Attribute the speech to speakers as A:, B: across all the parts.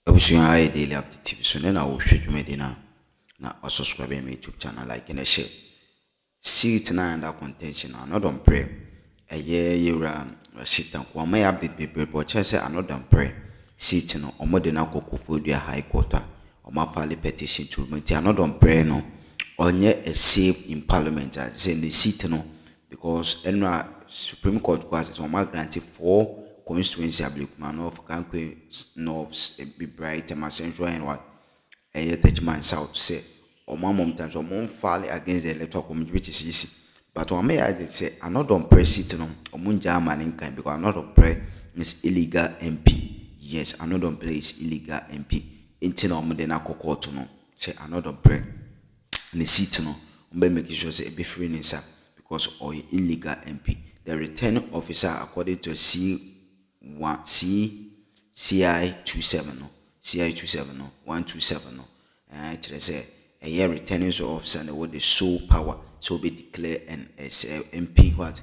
A: Ebusuya aye daily update TV so na wo hwe dwumadi na subscribe my YouTube channel like and share. Seat na under contention na Dompreh yewra shitan ko my update be but say Dompreh seat no omode na Koforidua High Court o file petition to me Dompreh no onye a safe in parliament say the seat no because enra Supreme Court was o granted 4 constituency Ablekuma of Kankwe Newz be bright and central and what a Petitioning South say or mom times or mom file against the Electoral Committee which is easy. But on may I say Dompreh sitting on Munja Maninka because Dompreh is illegal MP. Yes, Dompreh is illegal MP. Intin on Modena Cocoto no say Dompreh and the seat no be making sure say be free inside because or illegal MP. The returning officer according to CI27 no CI27 no 127 no say a year returning officer and what the sole power so be declare an MP what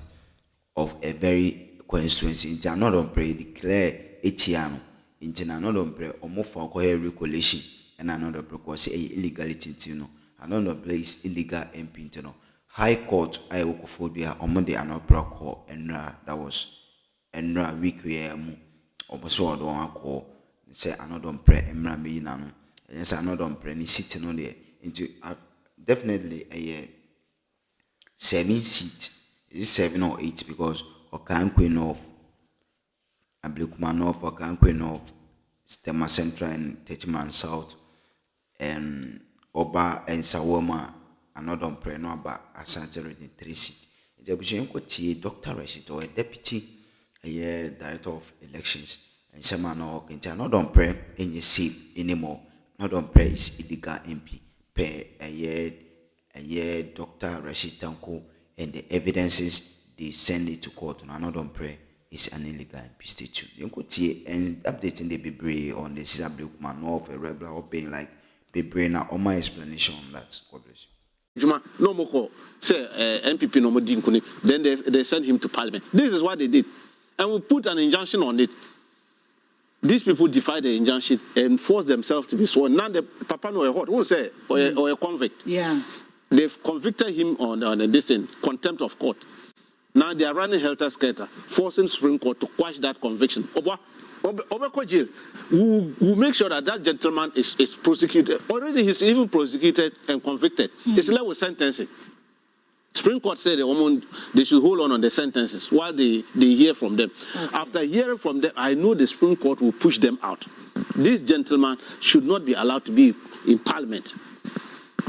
A: of a very constituency into Dompreh declare etiano into Dompreh or more for regulation and Dompreh say illegality into no Dompreh is illegal MP into no High Court I Koforidua on Monday Dompreh and that was and week we almost all don't call say Dompreh Emra me nano. Yes, Dompreh ni sitting on there into definitely a 7 seat. Is it 7 or 8 because Queen of Ablekuma North, Queen of Stema Central and Petitioning South and Oba and Sawoma Dompreh no about Asante in 3 seats. The Bushing could see Dr. Rashid or a deputy director of elections and some no Dompreh any safe anymore. Dompreh is illegal MP per a year Dr. Rashid Tanko and the evidences they send it to court. Dompreh is an illegal MP state. You could see and updating the Bebre on the Ablekuma North a regular or being like Bebre now on my explanation on that. God bless you.
B: Juma no more call say MPP no more dinkuni. Then they send him to parliament. This is what they did. And we put an injunction on it. These people defied the injunction and forced themselves to be sworn. Now the Papa no hot, who say or a convict. Yeah. They've convicted him on this thing, contempt of court. Now they are running helter-skelter, forcing Supreme Court to quash that conviction. We'll make sure that gentleman is prosecuted. Already he's even prosecuted and convicted. It's left with sentencing. Supreme Court said they should hold on the sentences while they hear from them. Okay. After hearing from them, I know the Supreme Court will push them out. This gentleman should not be allowed to be in Parliament.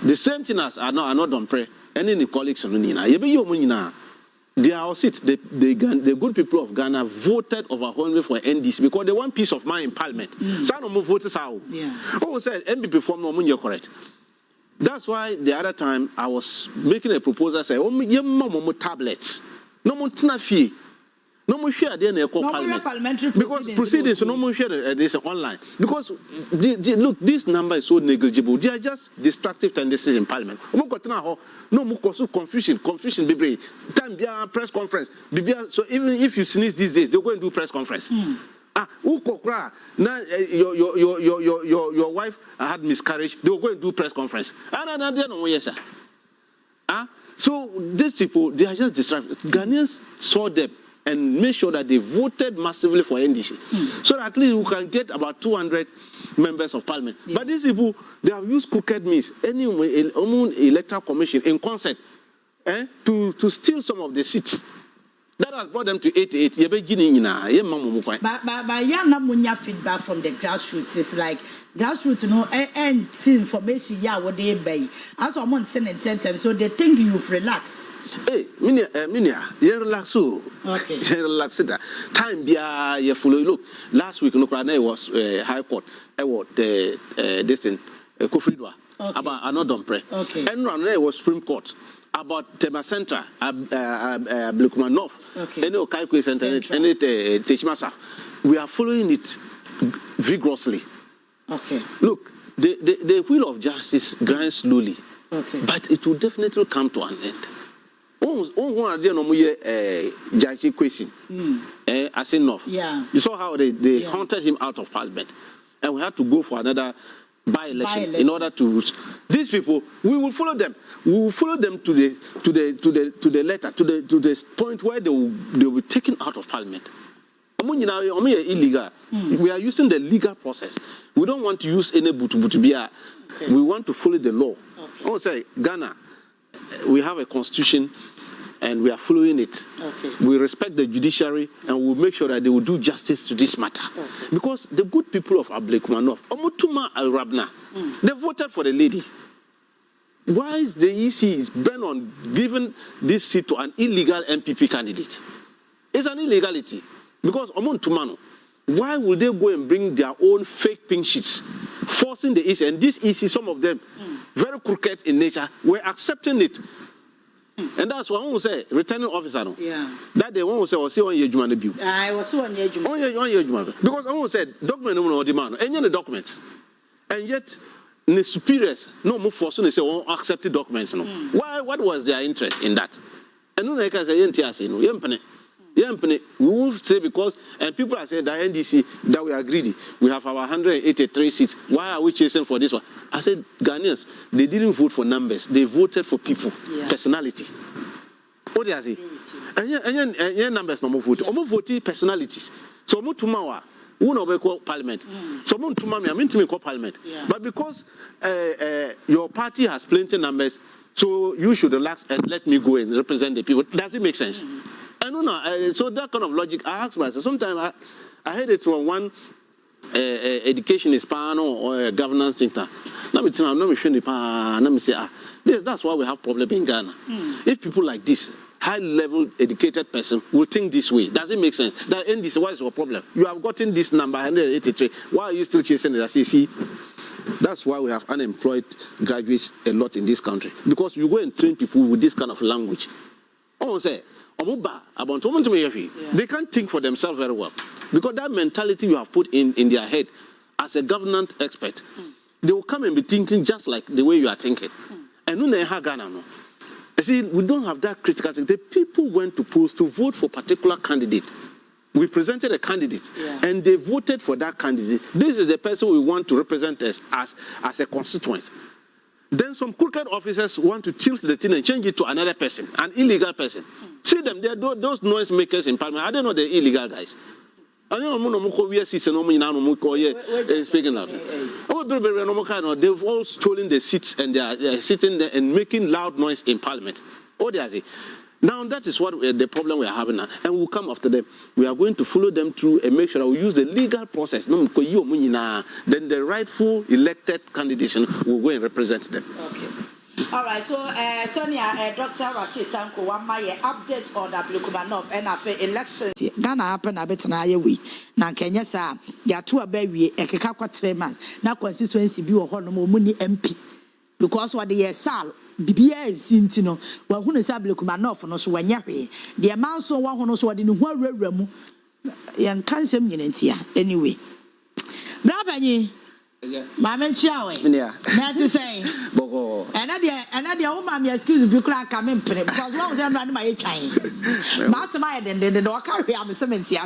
B: The same thing as I know Dompreh and in the colleagues of Nina. They are all sit. The good people of Ghana voted overwhelmingly for NDC because they want peace of mind in Parliament. Some of them voted out. Who said MPP form no money correct? That's why the other time I was making a proposal say, more tablets, no more fee, no more share the parliamentary because proceedings no more share this online because look, this number is so negligible. They are just destructive tendencies in parliament. No more confusion, be time press conference. So even if you sneeze these days, they're going to do press conference. Now your wife had miscarriage. They were going to do press conference. So these people, they are just distracted. Ghanaians saw them and made sure that they voted massively for NDC. So at least we can get about 200 members of parliament. But these people, they have used crooked means, anyway, electoral commission in concert, to steal some of the seats. That has brought them to 88. But
C: yeah, feedback from the grassroots. It's like grassroots, and information, what they buy. As I'm saying, so they think you've relaxed.
B: Hey, Minia, you relax so. Okay. You relax it. Time be you follow. Look, last week, look, I was High Court. I was this thing, Koforidua. About Dompreh. Okay. And Rane was Supreme Court. About Tema Central, Ablekuma North, any Okaikwe Center, any Techmasa. We are following it vigorously. Okay. Look, the wheel of justice grinds slowly. Okay. But it will definitely come to an end. Kesi, as enough. Yeah. You saw how they hunted him out of parliament. and we had to go for another by-election in order to these people. We will follow them. We will follow them to the letter, to the point where they will be taken out of parliament. Illegal. We are using the legal process. We don't want to use any butu. We want to follow the law. I want to say, Ghana, we have a constitution and we are following it. We respect the judiciary and we'll make sure that they will do justice to this matter. Because the good people of Ablekumanov, Omotuma Al-Rabna, they voted for the lady. Why is the EC bent on giving this seat to an illegal MPP candidate? It's an illegality. Because Omontumano, why would they go and bring their own fake pink sheets, forcing the EC? And this EC, some of them, very crooked in nature, were accepting it. And that's what I want to say, returning officer. No? Yeah. That they want to say, was on your Juman debut. I was on your Juman. Because I want to say, document no demand, and the documents. And yet, the superiors, no more forcing to say, accept the documents. No. Why? What was their interest in that? And no, I can say, we will say because, and people are saying that NDC, that we are greedy. We have our 183 seats. Why are we chasing for this one? I said, Ghanaians, they didn't vote for numbers. They voted for people, personality. What do I say? And numbers no more vote. Almost voting personalities. So more tomorrow, who know call parliament. So more tomorrow, I mean to me call parliament. But because your party has plenty numbers, so you should relax and let me go and represent the people. Does it make sense? I don't know. So that kind of logic, I ask myself. Sometimes I heard it from one educationist or a governance thinker. Let me say, that's why we have problem in Ghana. If people like this, high-level educated person will think this way. Does it make sense? That NDC, what is your problem? You have gotten this number, 183. Why are you still chasing it? I say, see, that's why we have unemployed graduates a lot in this country. Because you go and train people with this kind of language. Oh, say, they can't think for themselves very well. Because that mentality you have put in their head as a government expert, they will come and be thinking just like the way you are thinking. And you see, we don't have that critical thing. The people went to polls to vote for a particular candidate. We presented a candidate, and they voted for that candidate. This is the person we want to represent us as a constituent. Then some crooked officers want to tilt the thing and change it to another person, an illegal person. See them, they are those noise makers in parliament. I don't know the illegal guys. I don't know we are speaking loud. They've all stolen the seats and they are sitting there and making loud noise in parliament. Oh, they are saying. Now that is what the problem we are having now, and we'll come after them. We are going to follow them through and make sure that we use the legal process. Then the rightful elected candidate will go and represent them.
C: Okay. All right. So, Sonia, Dr. Rashid Tanko, one my update on Ablekumanov and after elections. Ghana happen a bit na we. Na Kenya sa ya two a baby a kekakwa 3 months. Na constituency bi wo no mo ni MP because what the sal. Bibia Sintino, one who is Ablekumanov no so wanya hwe. The amount so one who so wadi no hwa mu yan kansem nyinentia anyway. Brabani Mama Chiawe. Yeah. That's saying. Bogo. And I dear old mammy excuse you crack come in because long as I'm running my chain. Master my then the door carry am cement ya.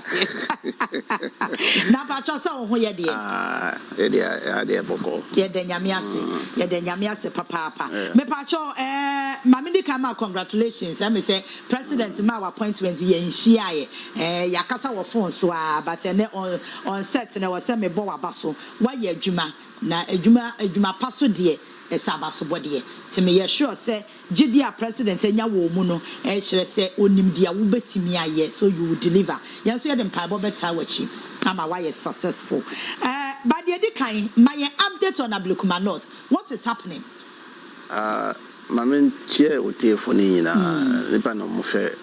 C: Na pa cho so ho ye dear. Dear Bogo. Ye den yamiase papa. Me pa cho mama di kama congratulations. I me say president ma appointment ye nhia ye. Yakasa wo phone so but on set na wo say me bo wabaso. Why ye adwuma na adwuma paso de esabaso bode te me ye sure say GDA president enya wo mu no e kire say onim dia wo betimi aye so you will deliver yan so ye dem paibo beta wachi ama why is successful but the dey kan my update on Ablekumanov, what is happening?
D: Mamen chair otiefo ni nyina nipa no mo hwe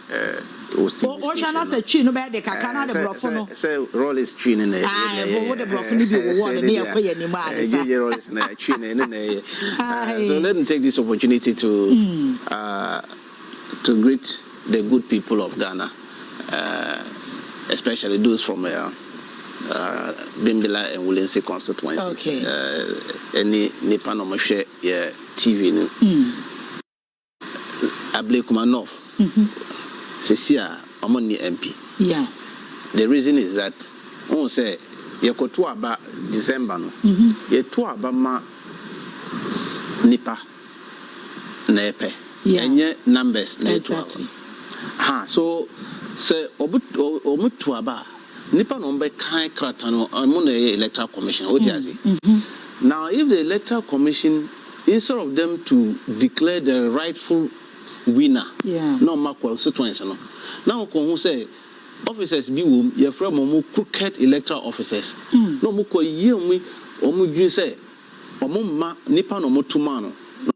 C: Oceana say tree no be de kakana de brofo no.
D: Say roll is tree ne.
C: What the brofo ni bi wo won ne yakoye ni ma.
D: Roll is na tree ne. So let me take this opportunity to greet the good people of Ghana, especially those from Bimbila and Wolense constituencies. Any nipa no mo hwe ye TV no. Ablekumanov. Cecia, I'm on the MP.
C: Yeah.
D: The reason is that, I say, ye koto aba December no ye to aba ma nipa na epe enye numbers na
C: exactly.
D: So say omutu aba nipa no be kan krata no mo na electoral commission what you say. Now if the electoral commission, instead of them to declare the rightful winner, no ma constituency no, now who say officers be wom your friend mo crooked electoral officers no mo ko yie mu omo dwi say omo ma nipa no mo tuma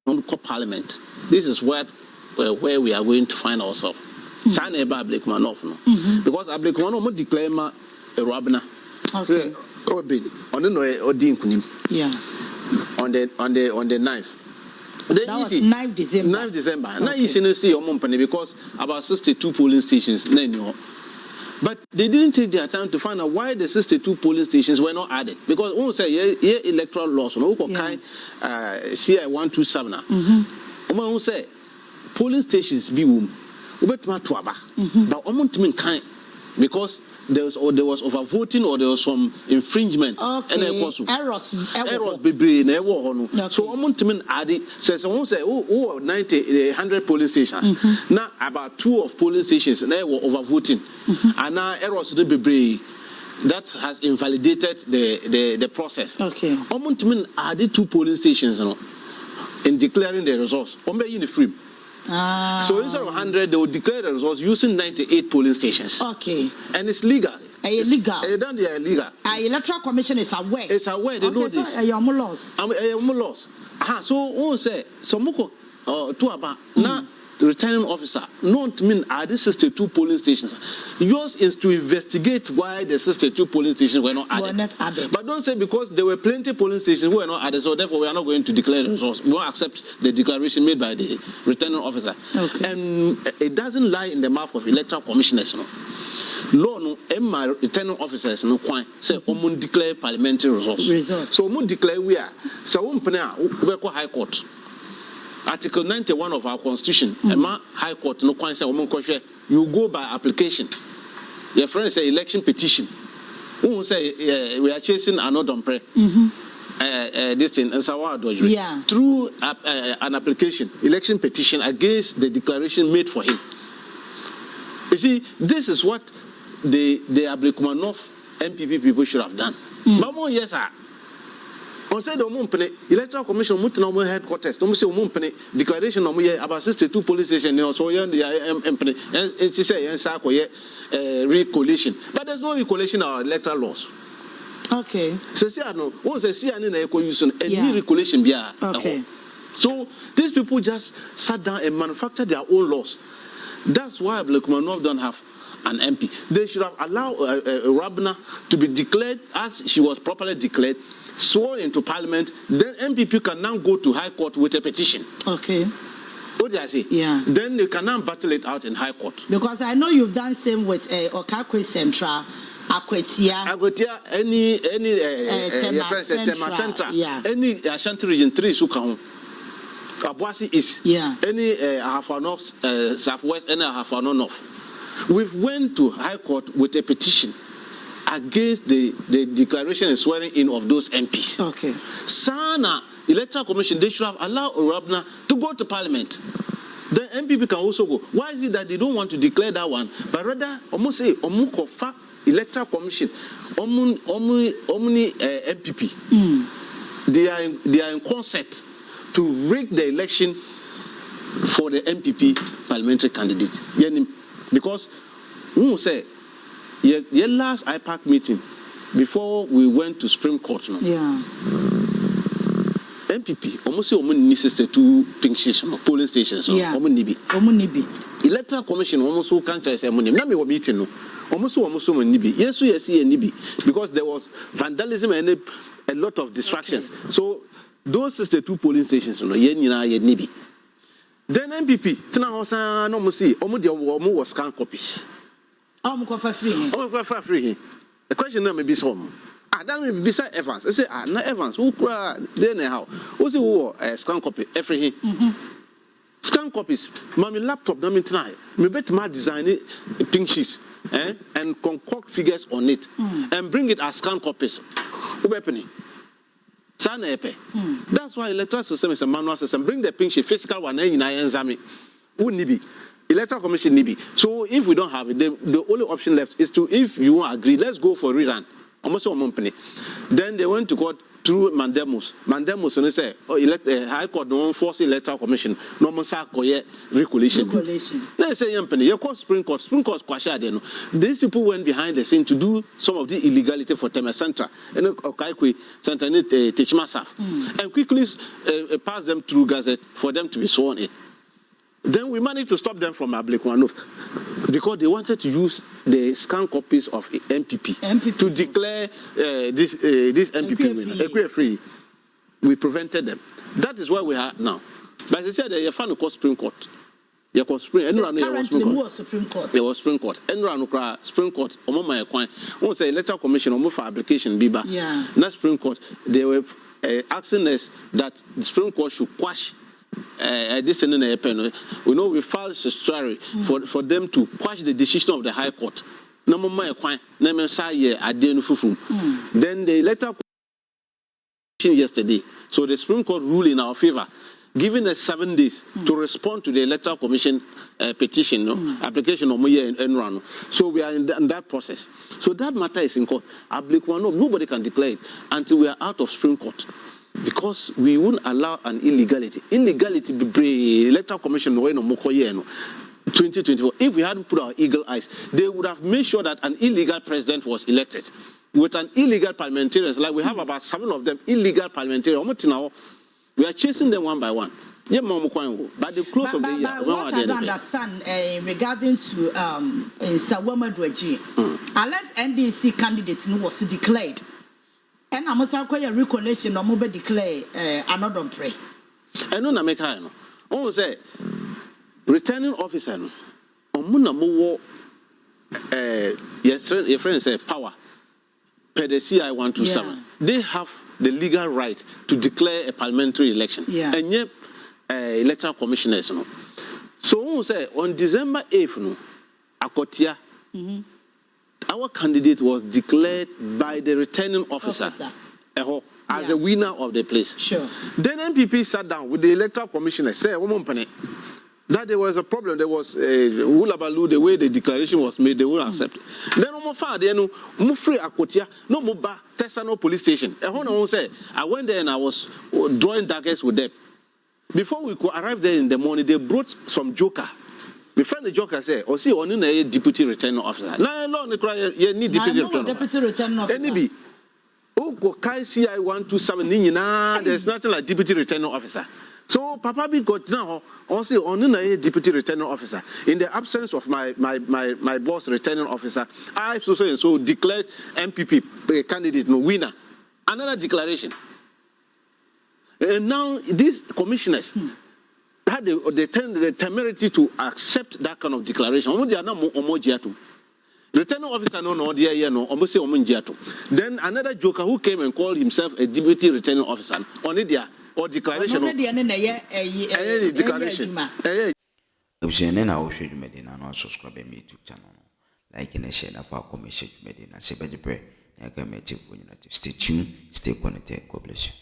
D: no ko parliament. This is where we are going to find ourselves. Sign a Ablikuma no, because Ablikuma no mo declare ma Rabna.
C: Okay.
D: On the Odin Kunim.
C: Yeah.
D: On the 9th.
C: That was 9th December.
D: 9th December. Now you see your company because about 62 polling stations. But they didn't take their time to find out why the 62 polling stations were not added. Because we say electoral laws, no CI 127. We say polling stations be but because there was overvoting or there was some infringement.
C: Okay.
D: Errors be so Omuntimin added says someone say 100 polling stations. Now about 2 of polling stations they were overvoting. And now errors be that has invalidated the process.
C: Okay.
D: Omuntimin added 2 polling stations in declaring the results. Uniform. So instead of 100, they will declare the results using 98 polling stations.
C: Okay.
D: And it's legal.
C: Illegal.
D: It's legal.
C: Electoral Commission is aware.
D: It's aware. They know this.
C: So you're lost.
D: So we say Somoko to about now the returning officer. Not mean are these 62 polling stations. Yours is to investigate why the 62 polling stations were not added. But don't say because there were plenty polling stations who were not added, so therefore we are not going to declare the results. We won't accept the declaration made by the returning officer.
C: Okay.
D: And it doesn't lie in the mouth of electoral commissioners. Law no Emma returning officers no quite say omun declare parliamentary results. So omun declare we are so we go high court. Article 91 of our constitution, Emma High Court no quite say you go by application. Your friend say election petition. Who say we are chasing another Dompreh. This thing through an application, election petition against the declaration made for him. You see, this is what the Ablikuma North MPP people should have done. But more yes, sir. On said the Electoral Commission Mutinamo headquarters, don't say declaration about 62 police stations, so and it's a recollation. But there's no recollation in our electoral laws.
C: Okay.
D: So once I see any recollation,
C: okay.
D: So these people just sat down and manufactured their own laws. That's why Ablikuma North don't have an MP. They should have allowed Rabna to be declared as she was properly declared, sworn into Parliament. Then MPP can now go to High Court with a petition.
C: Okay.
D: What did I say?
C: Yeah.
D: Then they can now battle it out in High Court.
C: Because I know you've done same with Okakwe Central,
D: Akwetia, any
C: Tema
D: Central,
C: yeah.
D: any Ashanti Region 3 Sukaun. Abuasi is any Ahafo North, Southwest, any Ahafo North. We've went to High Court with a petition against the declaration and swearing in of those MPs.
C: Okay.
D: Sana Electoral Commission, they should have allowed Rabna to go to Parliament. The MPP can also go. Why is it that they don't want to declare that one, but rather almost say Omukofa Electoral Commission, Omni MPP. They are in concert to rig the election for the MPP parliamentary candidate. Because we say your last IPAC meeting before we went to Supreme Court, MPP almost say 62 pink polling stations, Electoral Commission almost can't say na meeting no almost nibi. Yes, nibi because there was vandalism and a lot of distractions. Okay. So those 62 polling stations, nibi. Then MPP, no musi, omu was scan copies. Free. The question now may be some. That may be beside Evans. I say, not Evans. Who cry? Then how? Who say who scan copy everything?
B: Scan copies. Mommy laptop, no me try. Me bet my design it, pink sheets, and concoct figures on it, and bring it as scan copies. Ubepenny. That's why electoral system is a manual system. Bring the pink sheet, physical one, and I examine. Wouldn't Electoral Commission need be. So if we don't have it, the only option left is to, if you won't agree, let's go for rerun. Almost a company. Then they went to court through Mandemus. Mandemus, and they say, High Court no force Electoral Commission, no more regulation. They say, you call Supreme Court Kwasha. These people went behind the scene to do some of the illegality for Tema Central and Okaikwe Center Tichmasaf, and quickly pass them through Gazette for them to be sworn in. Then we managed to stop them from Ablekwanov because they wanted to use the scan copies of MPP. To declare this MPP free. We prevented them. That is where we are now. But they said you're to call Supreme Court. You call Supreme Court.
C: Currently, more Supreme Court.
B: There was Supreme Court. Supreme Court. Once the Electoral Commission for application Biba.
C: Yeah.
B: Not Supreme Court. They were asking us that the Supreme Court should quash. This and we know we filed a story for them to quash the decision of the High Court. No more then the Electoral Commission yesterday. So the Supreme Court ruled in our favor, giving us 7 days to respond to the Electoral Commission petition, application of Moye. So we are in that process. So that matter is in court. Nobody can declare it until we are out of Supreme Court. Because we wouldn't allow an illegality. Illegality be Electoral Commission no 2024. If we hadn't put our eagle eyes, they would have made sure that an illegal president was elected. With an illegal parliamentarians, like we have about 7 of them, illegal parliamentarians. We are chasing them one by one. By the close of the year.
C: But what I don't understand regarding to Sawama Dweji, alleged NDC candidate was declared. And I must have a recollection or mobile declare another Dompreh.
B: I know Nameka. Oh, say returning officer. Omuna mo yes, your friend said power. Per the CI 127. They have the legal right to declare a parliamentary election.
C: Yeah.
B: And yet electoral commissioners. No. So say on December 8th, no, Akotia. Our candidate was declared by the returning officer. As the winner of the place.
C: Sure.
B: Then MPP sat down with the electoral commissioner, said, that there was a problem. There was Ulabalu, the way the declaration was made, they wouldn't accept it. Then no free Akotia, no Muba, Tessano police station. I went there and I was drawing daggers with them. Before we could arrive there in the morning, they brought some joker. My friend the joker said, "Oh, see, only a deputy returning officer. No, you need deputy returning officer. Oh, Kesi 127. There's nothing like deputy returning officer. So Papa B got now also only a deputy returning officer. In the absence of my boss returning officer, I so declared MPP candidate no winner. Another declaration. And now these commissioners had the temerity to accept that kind of declaration. Returning officer then another joker who came and called himself a deputy returning officer on it or declaration. Declaration.
A: Subscribe to my YouTube channel. Like and share na for comment. Stay tuned, stay connected. God bless you.